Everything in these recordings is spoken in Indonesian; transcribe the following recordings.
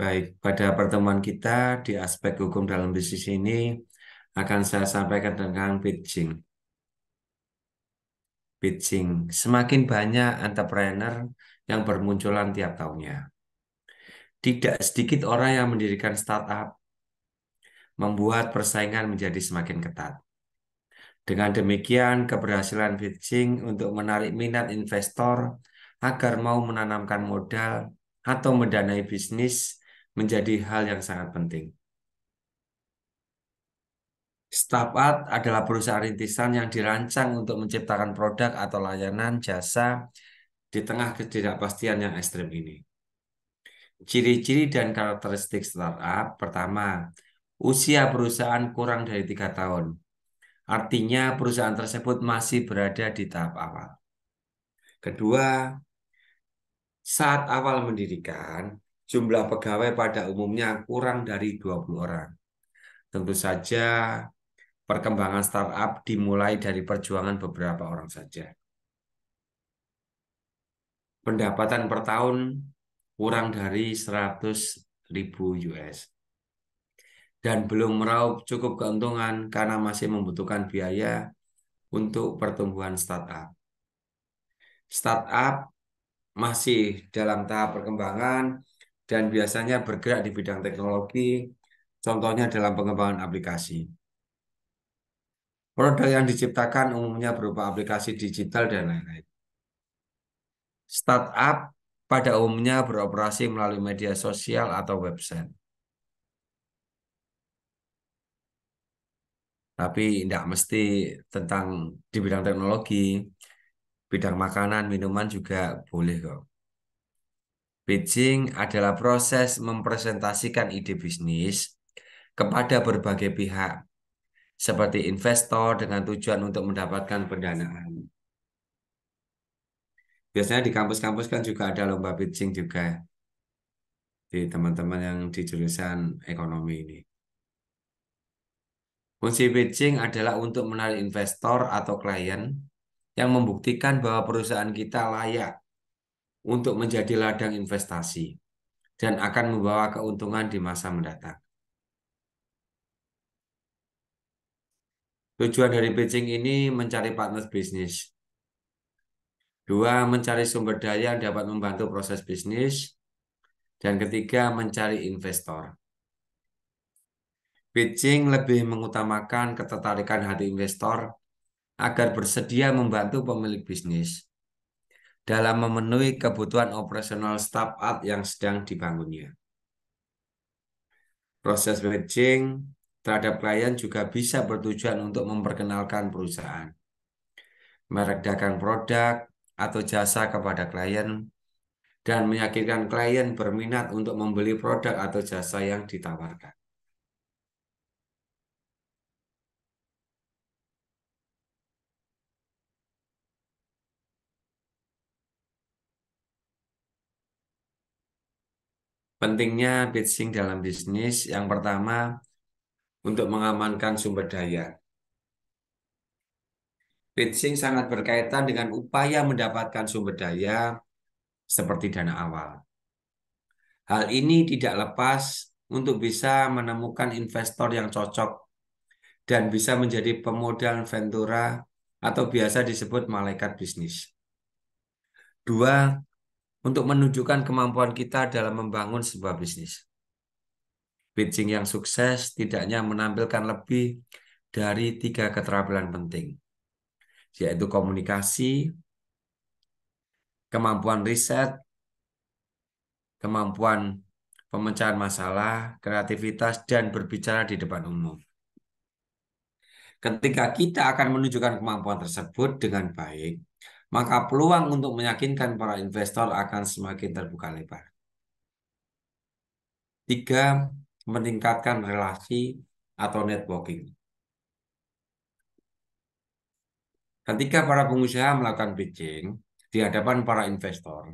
Baik, pada pertemuan kita di aspek hukum dalam bisnis ini akan saya sampaikan tentang pitching. Pitching, semakin banyak entrepreneur yang bermunculan tiap tahunnya. Tidak sedikit orang yang mendirikan startup, membuat persaingan menjadi semakin ketat. Dengan demikian, keberhasilan pitching untuk menarik minat investor agar mau menanamkan modal atau mendanai bisnis menjadi hal yang sangat penting. Startup adalah perusahaan rintisan yang dirancang untuk menciptakan produk atau layanan jasa di tengah ketidakpastian yang ekstrim ini. Ciri-ciri dan karakteristik startup, pertama, usia perusahaan kurang dari 3 tahun. Artinya perusahaan tersebut masih berada di tahap awal. Kedua, saat awal mendirikan, jumlah pegawai pada umumnya kurang dari 20 orang. Tentu saja perkembangan startup dimulai dari perjuangan beberapa orang saja. Pendapatan per tahun kurang dari 100.000 US. Dan belum meraup cukup keuntungan karena masih membutuhkan biaya untuk pertumbuhan startup. Startup masih dalam tahap perkembangan dan biasanya bergerak di bidang teknologi, contohnya dalam pengembangan aplikasi. Produk yang diciptakan umumnya berupa aplikasi digital dan lain-lain. Startup pada umumnya beroperasi melalui media sosial atau website. Tapi tidak mesti tentang di bidang teknologi, bidang makanan, minuman juga boleh kok. Pitching adalah proses mempresentasikan ide bisnis kepada berbagai pihak, seperti investor dengan tujuan untuk mendapatkan pendanaan. Biasanya di kampus-kampus kan juga ada lomba pitching juga di teman-teman yang di jurusan ekonomi ini. Fungsi pitching adalah untuk menarik investor atau klien yang membuktikan bahwa perusahaan kita layak untuk menjadi ladang investasi dan akan membawa keuntungan di masa mendatang. Tujuan dari pitching ini mencari partner bisnis. Dua, mencari sumber daya yang dapat membantu proses bisnis. Dan ketiga, mencari investor. Pitching lebih mengutamakan ketertarikan hati investor agar bersedia membantu pemilik bisnis dalam memenuhi kebutuhan operasional startup yang sedang dibangunnya. Proses pitching terhadap klien juga bisa bertujuan untuk memperkenalkan perusahaan, merek dagang produk atau jasa kepada klien, dan meyakinkan klien berminat untuk membeli produk atau jasa yang ditawarkan. Pentingnya pitching dalam bisnis, yang pertama, untuk mengamankan sumber daya. Pitching sangat berkaitan dengan upaya mendapatkan sumber daya seperti dana awal. Hal ini tidak lepas untuk bisa menemukan investor yang cocok dan bisa menjadi pemodal Ventura atau biasa disebut malaikat bisnis. Dua, untuk menunjukkan kemampuan kita dalam membangun sebuah bisnis. Pitching yang sukses tidaknya menampilkan lebih dari 3 keterampilan penting, yaitu komunikasi, kemampuan riset, kemampuan pemecahan masalah, kreativitas, dan berbicara di depan umum. Ketika kita akan menunjukkan kemampuan tersebut dengan baik, maka peluang untuk meyakinkan para investor akan semakin terbuka lebar. Tiga, meningkatkan relasi atau networking. Ketika para pengusaha melakukan pitching di hadapan para investor,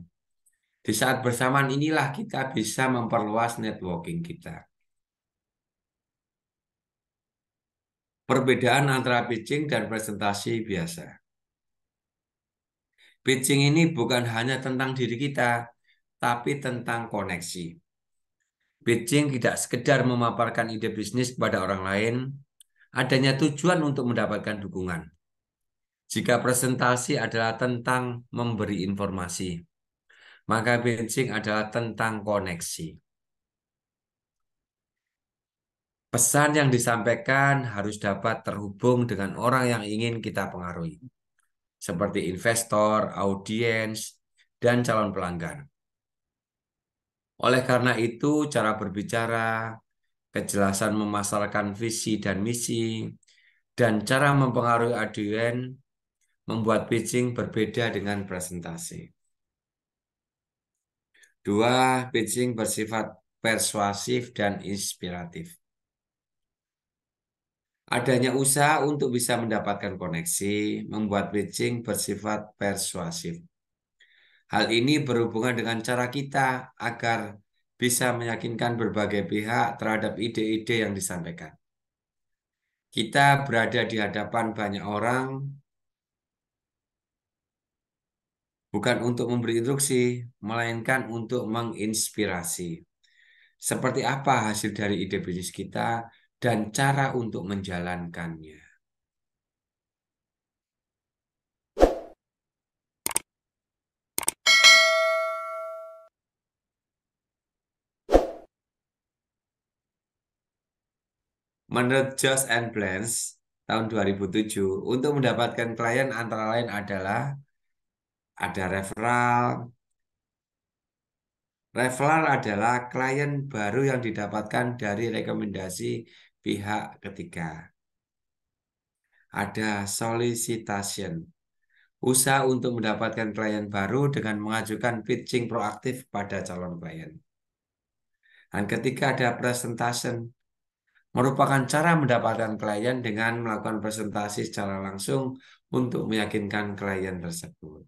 di saat bersamaan inilah kita bisa memperluas networking kita. Perbedaan antara pitching dan presentasi biasa. Pitching ini bukan hanya tentang diri kita, tapi tentang koneksi. Pitching tidak sekedar memaparkan ide bisnis kepada orang lain, adanya tujuan untuk mendapatkan dukungan. Jika presentasi adalah tentang memberi informasi, maka pitching adalah tentang koneksi. Pesan yang disampaikan harus dapat terhubung dengan orang yang ingin kita pengaruhi, seperti investor, audiens, dan calon pelanggan. Oleh karena itu, cara berbicara, kejelasan memasarkan visi dan misi, dan cara mempengaruhi audien membuat pitching berbeda dengan presentasi. Dua, pitching bersifat persuasif dan inspiratif. Adanya usaha untuk bisa mendapatkan koneksi membuat pitching bersifat persuasif. Hal ini berhubungan dengan cara kita agar bisa meyakinkan berbagai pihak terhadap ide-ide yang disampaikan. Kita berada di hadapan banyak orang bukan untuk memberi instruksi, melainkan untuk menginspirasi. Seperti apa hasil dari ide bisnis kita dan cara untuk menjalankannya. Menurut Josh and Blance tahun 2007, untuk mendapatkan klien antara lain adalah ada referral. Referral adalah klien baru yang didapatkan dari rekomendasi pihak ketiga. Ada solicitation, usaha untuk mendapatkan klien baru dengan mengajukan pitching proaktif pada calon klien. Dan ketika ada presentation, merupakan cara mendapatkan klien dengan melakukan presentasi secara langsung untuk meyakinkan klien tersebut.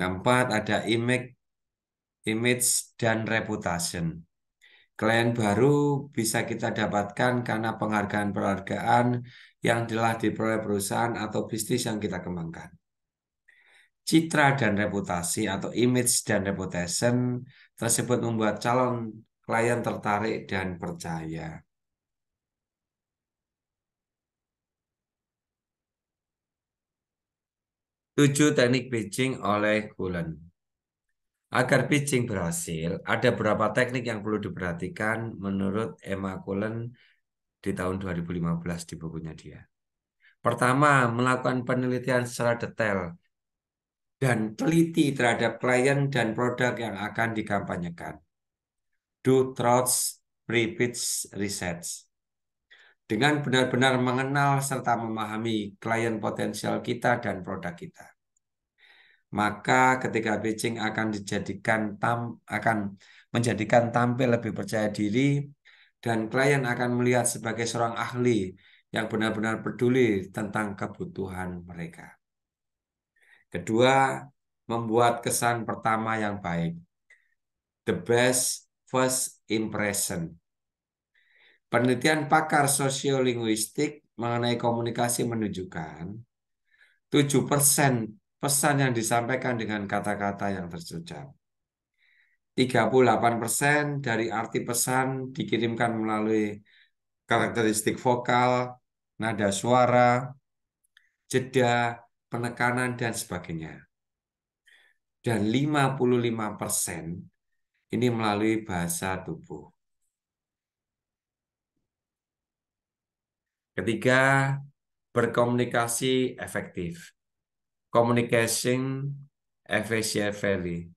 Keempat, ada image dan reputation. Klien baru bisa kita dapatkan karena penghargaan-penghargaan yang telah diperoleh perusahaan atau bisnis yang kita kembangkan. Citra dan reputasi atau image dan reputation tersebut membuat calon klien tertarik dan percaya. 7 teknik pitching oleh Cullen. Agar pitching berhasil, ada beberapa teknik yang perlu diperhatikan menurut Emma Cullen di tahun 2015 di bukunya dia. Pertama, melakukan penelitian secara detail dan teliti terhadap klien dan produk yang akan dikampanyekan. Do thorough pre-pitch research. Dengan benar-benar mengenal serta memahami klien potensial kita dan produk kita. Maka ketika pitching akan menjadikan tampil lebih percaya diri dan klien akan melihat sebagai seorang ahli yang benar-benar peduli tentang kebutuhan mereka. Kedua, membuat kesan pertama yang baik. The best first impression. Penelitian pakar sosiolinguistik mengenai komunikasi menunjukkan 7% pesan yang disampaikan dengan kata-kata yang terucap. 38% dari arti pesan dikirimkan melalui karakteristik vokal, nada suara, jeda, penekanan, dan sebagainya. Dan 55% ini melalui bahasa tubuh. Ketiga, berkomunikasi efektif. Communication effectively.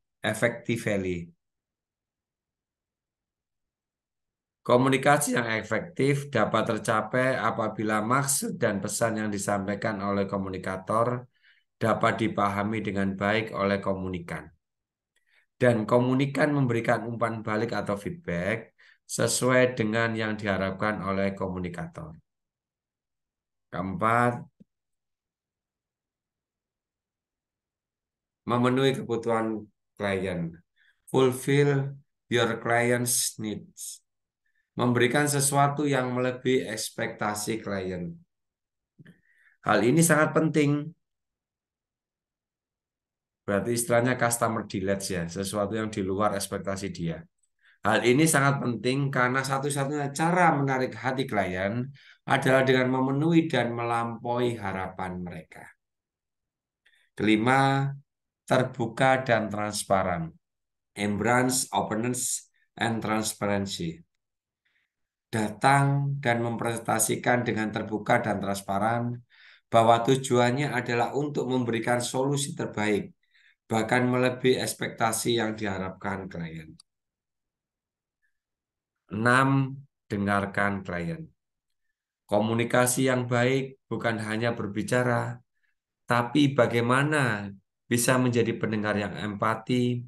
Komunikasi yang efektif dapat tercapai apabila maksud dan pesan yang disampaikan oleh komunikator dapat dipahami dengan baik oleh komunikan. Dan komunikan memberikan umpan balik atau feedback sesuai dengan yang diharapkan oleh komunikator. Keempat, memenuhi kebutuhan klien. Fulfill your client's needs. Memberikan sesuatu yang melebihi ekspektasi klien. Hal ini sangat penting Berarti istilahnya customer delight ya, sesuatu yang di luar ekspektasi dia. Hal ini sangat penting karena satu-satunya cara menarik hati klien adalah dengan memenuhi dan melampaui harapan mereka. Kelima, terbuka dan transparan. Embrace openness and transparency. Datang dan mempresentasikan dengan terbuka dan transparan bahwa tujuannya adalah untuk memberikan solusi terbaik, bahkan melebihi ekspektasi yang diharapkan klien. 6. Dengarkan klien. Komunikasi yang baik bukan hanya berbicara, tapi bagaimana bisa menjadi pendengar yang empati,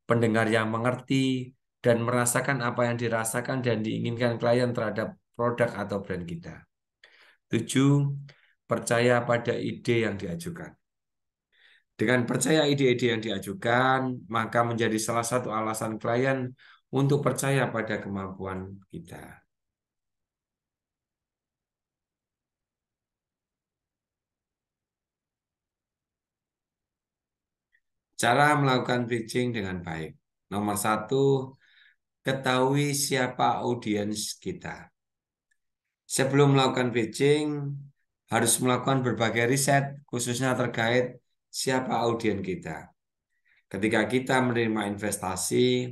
pendengar yang mengerti, dan merasakan apa yang dirasakan dan diinginkan klien terhadap produk atau brand kita. 7. Percaya pada ide yang diajukan. Dengan percaya ide-ide yang diajukan, maka menjadi salah satu alasan klien untuk percaya pada kemampuan kita. Cara melakukan pitching dengan baik. Nomor satu, ketahui siapa audiens kita. Sebelum melakukan pitching, harus melakukan berbagai riset, khususnya terkait siapa audiens kita. Ketika kita menerima investasi,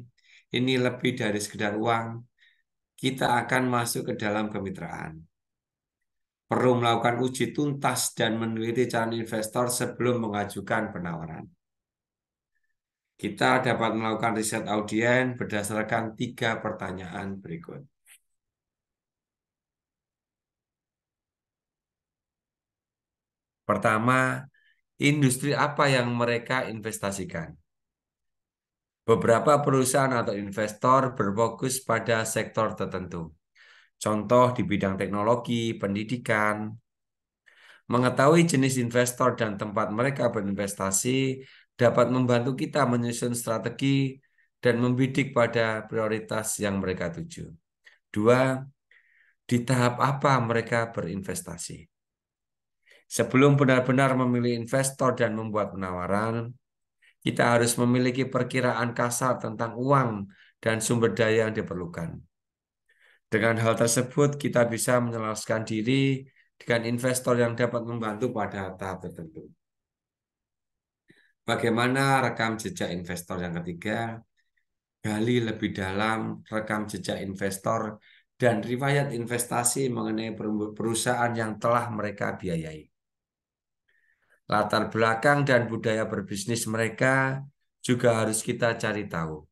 ini lebih dari sekedar uang, kita akan masuk ke dalam kemitraan. Perlu melakukan uji tuntas dan meneliti calon investor sebelum mengajukan penawaran. Kita dapat melakukan riset audiens berdasarkan 3 pertanyaan berikut. Pertama, industri apa yang mereka investasikan? Beberapa perusahaan atau investor berfokus pada sektor tertentu. Contoh di bidang teknologi, pendidikan. Mengetahui jenis investor dan tempat mereka berinvestasi dapat membantu kita menyusun strategi dan membidik pada prioritas yang mereka tuju. 2. Di tahap apa mereka berinvestasi? Sebelum benar-benar memilih investor dan membuat penawaran, kita harus memiliki perkiraan kasar tentang uang dan sumber daya yang diperlukan. Dengan hal tersebut, kita bisa menyelaraskan diri dengan investor yang dapat membantu pada tahap tertentu. Bagaimana rekam jejak investor yang ketiga? Gali lebih dalam rekam jejak investor dan riwayat investasi mengenai perusahaan yang telah mereka biayai. Latar belakang dan budaya berbisnis mereka juga harus kita cari tahu.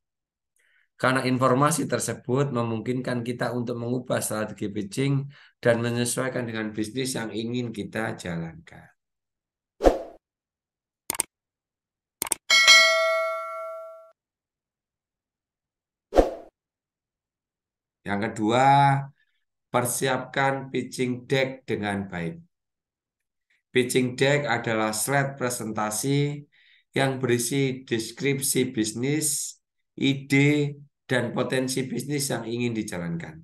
Karena informasi tersebut memungkinkan kita untuk mengubah strategi pitching dan menyesuaikan dengan bisnis yang ingin kita jalankan. Yang kedua, persiapkan pitching deck dengan baik. Pitching deck adalah slide presentasi yang berisi deskripsi bisnis, ide, dan potensi bisnis yang ingin dijalankan.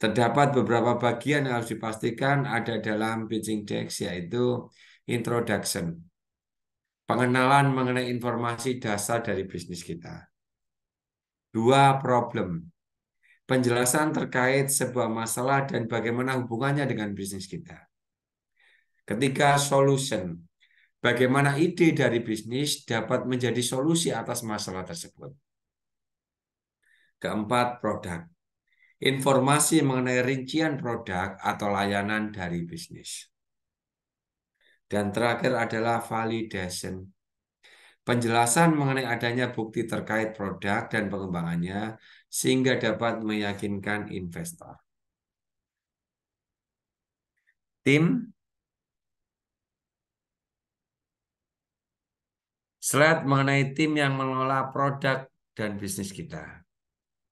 Terdapat beberapa bagian yang harus dipastikan ada dalam pitching deck, yaitu introduction, pengenalan mengenai informasi dasar dari bisnis kita. 2. Problem, penjelasan terkait sebuah masalah dan bagaimana hubungannya dengan bisnis kita. Ketiga, solution, bagaimana ide dari bisnis dapat menjadi solusi atas masalah tersebut. Keempat, produk, informasi mengenai rincian produk atau layanan dari bisnis. Dan terakhir adalah validation, penjelasan mengenai adanya bukti terkait produk dan pengembangannya sehingga dapat meyakinkan investor. Tim, slide mengenai tim yang mengelola produk dan bisnis kita.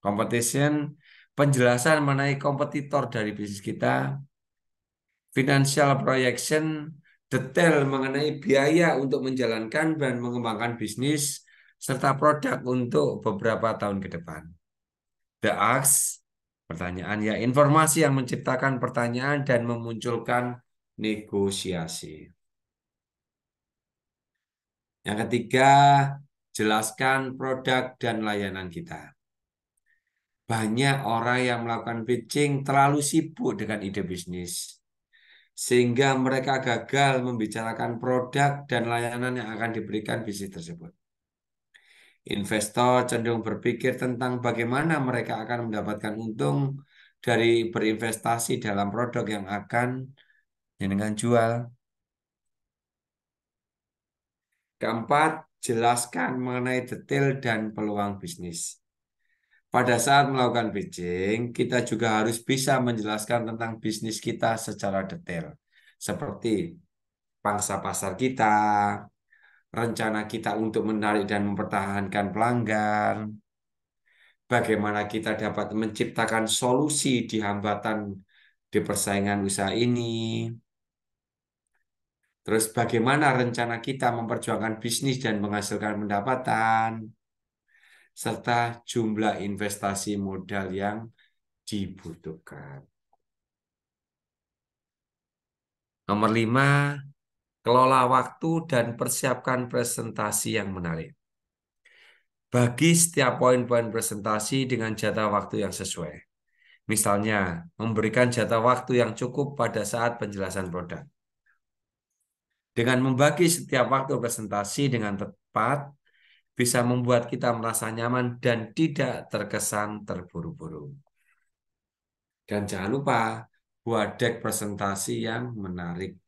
Competition, penjelasan mengenai kompetitor dari bisnis kita. Financial projection, detail mengenai biaya untuk menjalankan dan mengembangkan bisnis serta produk untuk beberapa tahun ke depan. The ask, pertanyaan ya, informasi yang menciptakan pertanyaan dan memunculkan negosiasi. Yang ketiga, jelaskan produk dan layanan kita. Banyak orang yang melakukan pitching terlalu sibuk dengan ide bisnis, sehingga mereka gagal membicarakan produk dan layanan yang akan diberikan bisnis tersebut. Investor cenderung berpikir tentang bagaimana mereka akan mendapatkan untung dari berinvestasi dalam produk yang akan dengan jual. Keempat, jelaskan mengenai detail dan peluang bisnis. Pada saat melakukan pitching, kita juga harus bisa menjelaskan tentang bisnis kita secara detail, seperti pangsa pasar kita, rencana kita untuk menarik dan mempertahankan pelanggan, bagaimana kita dapat menciptakan solusi di hambatan di persaingan usaha ini, terus bagaimana rencana kita memperjuangkan bisnis dan menghasilkan pendapatan, serta jumlah investasi modal yang dibutuhkan. Nomor 5, kelola waktu dan persiapkan presentasi yang menarik. Bagi setiap poin-poin presentasi dengan jatah waktu yang sesuai. Misalnya, memberikan jatah waktu yang cukup pada saat penjelasan produk. Dengan membagi setiap waktu presentasi dengan tepat, bisa membuat kita merasa nyaman dan tidak terkesan terburu-buru. Dan jangan lupa, buat deck presentasi yang menarik.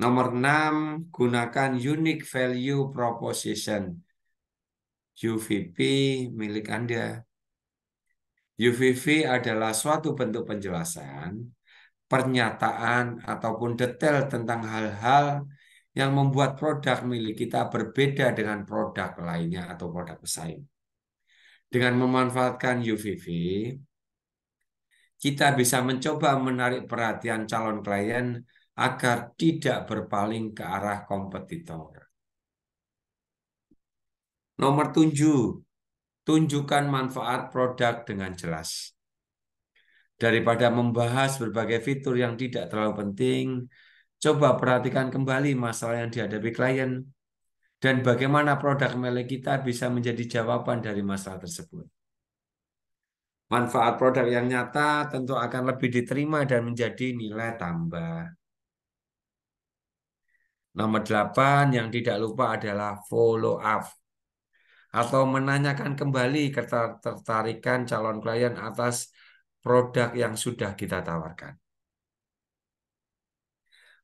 Nomor 6, gunakan Unique Value Proposition (UVP) milik Anda. UVP adalah suatu bentuk penjelasan, pernyataan, ataupun detail tentang hal-hal yang membuat produk milik kita berbeda dengan produk lainnya atau produk pesaing. Dengan memanfaatkan UVP, kita bisa mencoba menarik perhatian calon klien agar tidak berpaling ke arah kompetitor. Nomor 7, tunjukkan manfaat produk dengan jelas. Daripada membahas berbagai fitur yang tidak terlalu penting, coba perhatikan kembali masalah yang dihadapi klien dan bagaimana produk milik kita bisa menjadi jawaban dari masalah tersebut. Manfaat produk yang nyata tentu akan lebih diterima dan menjadi nilai tambah. Nomor 8 yang tidak lupa adalah follow up atau menanyakan kembali ketertarikan calon klien atas produk yang sudah kita tawarkan.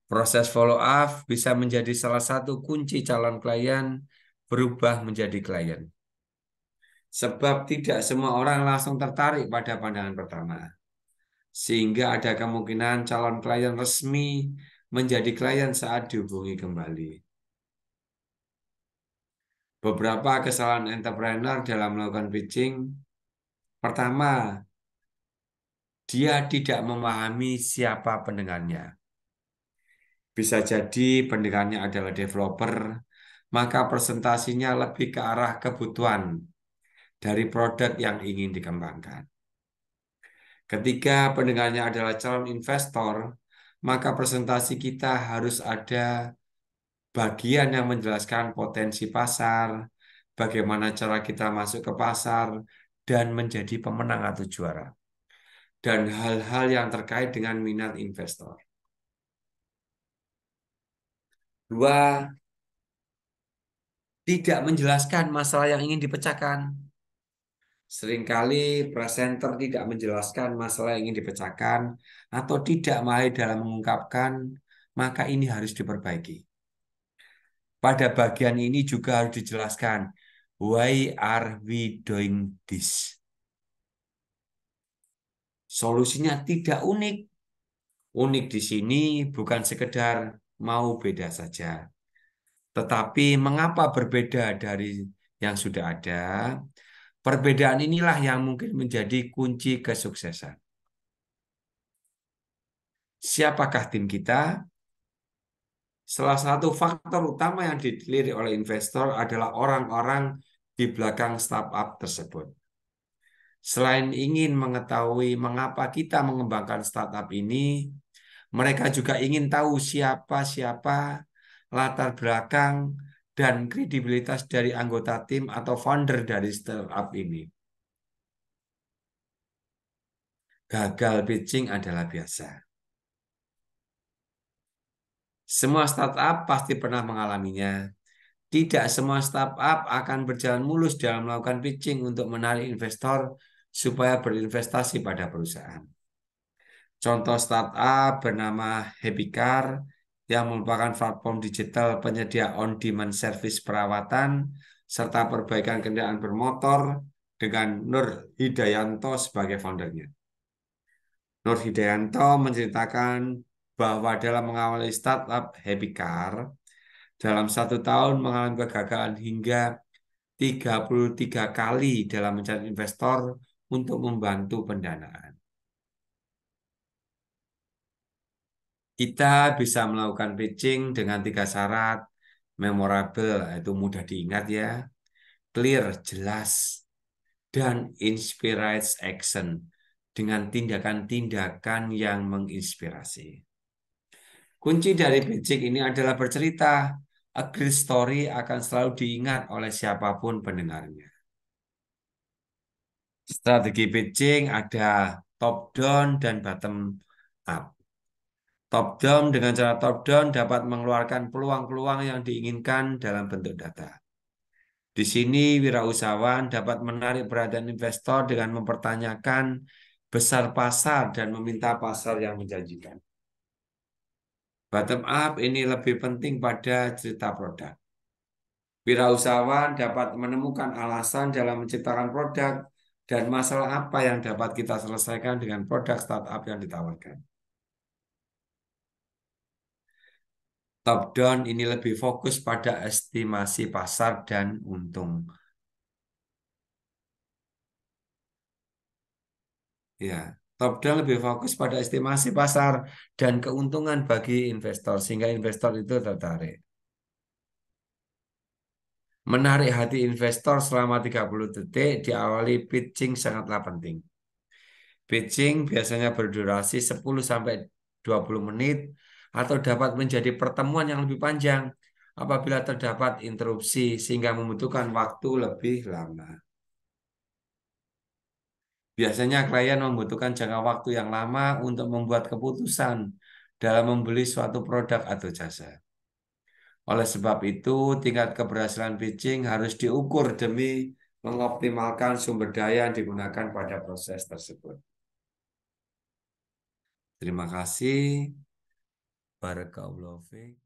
Proses follow up bisa menjadi salah satu kunci calon klien berubah menjadi klien. Sebab tidak semua orang langsung tertarik pada pandangan pertama. Sehingga ada kemungkinan calon klien resmi menjadi klien saat dihubungi kembali. Beberapa kesalahan entrepreneur dalam melakukan pitching. Pertama, dia tidak memahami siapa pendengarnya. Bisa jadi pendengarnya adalah developer, maka presentasinya lebih ke arah kebutuhan dari produk yang ingin dikembangkan. Ketika pendengarnya adalah calon investor, maka presentasi kita harus ada bagian yang menjelaskan potensi pasar, bagaimana cara kita masuk ke pasar, dan menjadi pemenang atau juara. Dan hal-hal yang terkait dengan minat investor. 2, tidak menjelaskan masalah yang ingin dipecahkan. Seringkali presenter tidak menjelaskan masalah yang ingin dipecahkan atau tidak mahir dalam mengungkapkan, maka ini harus diperbaiki. Pada bagian ini juga harus dijelaskan, why are we doing this? Solusinya tidak unik. Unik di sini bukan sekedar mau beda saja, tetapi mengapa berbeda dari yang sudah ada. Perbedaan inilah yang mungkin menjadi kunci kesuksesan. Siapakah tim kita? Salah satu faktor utama yang dilirik oleh investor adalah orang-orang di belakang startup tersebut. Selain ingin mengetahui mengapa kita mengembangkan startup ini, mereka juga ingin tahu siapa-siapa latar belakang, dan kredibilitas dari anggota tim atau founder dari startup ini. Gagal pitching adalah biasa. Semua startup pasti pernah mengalaminya. Tidak semua startup akan berjalan mulus dalam melakukan pitching untuk menarik investor supaya berinvestasi pada perusahaan. Contoh startup bernama Happycar yang merupakan platform digital penyedia on-demand service perawatan serta perbaikan kendaraan bermotor dengan Nur Hidayanto sebagai foundernya. Nur Hidayanto menceritakan bahwa dalam mengawali startup Happycar, dalam 1 tahun mengalami kegagalan hingga 33 kali dalam mencari investor untuk membantu pendanaan. Kita bisa melakukan pitching dengan 3 syarat, memorable, itu mudah diingat ya, clear, jelas, dan inspires action, dengan tindakan-tindakan yang menginspirasi. Kunci dari pitching ini adalah bercerita. A great story akan selalu diingat oleh siapapun pendengarnya. Strategi pitching ada top down dan bottom up. Top down dengan cara top down dapat mengeluarkan peluang-peluang yang diinginkan dalam bentuk data. Di sini wirausahawan dapat menarik perhatian investor dengan mempertanyakan besar pasar dan meminta pasar yang menjanjikan. Bottom up ini lebih penting pada cerita produk. Wirausahawan dapat menemukan alasan dalam menciptakan produk dan masalah apa yang dapat kita selesaikan dengan produk startup yang ditawarkan. Top down ini lebih fokus pada estimasi pasar dan untung. Ya, top down lebih fokus pada estimasi pasar dan keuntungan bagi investor sehingga investor itu tertarik. Menarik hati investor selama 30 detik diawali pitching sangatlah penting. Pitching biasanya berdurasi 10-20 menit atau dapat menjadi pertemuan yang lebih panjang apabila terdapat interupsi sehingga membutuhkan waktu lebih lama. Biasanya klien membutuhkan jangka waktu yang lama untuk membuat keputusan dalam membeli suatu produk atau jasa. Oleh sebab itu, tingkat keberhasilan pitching harus diukur demi mengoptimalkan sumber daya yang digunakan pada proses tersebut. Terima kasih. Barakallahu fiik.